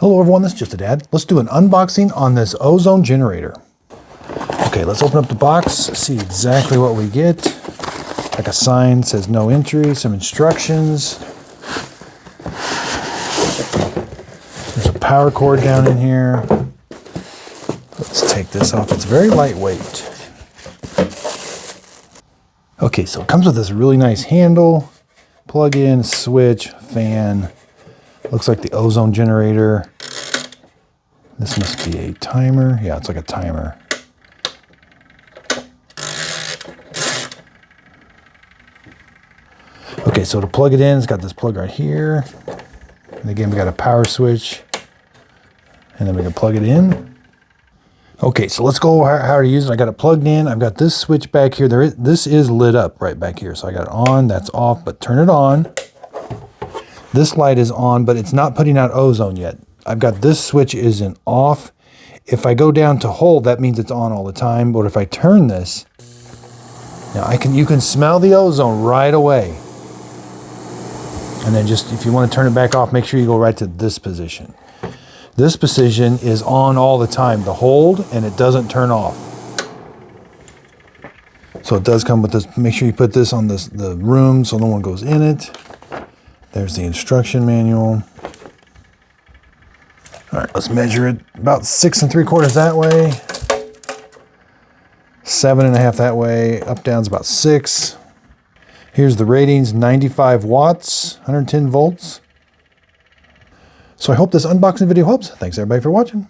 Hello everyone, this is Just a Dad. Let's do an unboxing on this Ozone generator. Okay, let's open up the box, see exactly what we get. Like a sign says no entry, some instructions. There's a power cord down in here. Let's take this off. It's very lightweight. Okay, so it comes with this really nice handle, plug-in, switch, fan. Looks like the Ozone generator. This must be a timer. Yeah, it's like a timer. Okay, so to plug it in, it's got this plug right here. And again, we got a power switch. And then we can plug it in. Okay, so let's go how to use it. I got it plugged in. I've got this switch back here. This is lit up right back here. So I got it on, that's off, but turn it on. This light is on, but it's not putting out ozone yet. I've got this switch is in off. If I go down to hold, that means it's on all the time. But if I turn this, now you can smell the ozone right away. And then just, if you want to turn it back off, make sure you go right to this position. This position is on all the time, the hold, and it doesn't turn off. So it does come with this. Make sure you put this on the room so no one goes in it. There's the instruction manual. All right, let's measure it. About 6 3/4 that way. 7 1/2 that way. Up down's about 6. Here's the ratings, 95 watts, 110 volts. So I hope this unboxing video helps. Thanks everybody for watching.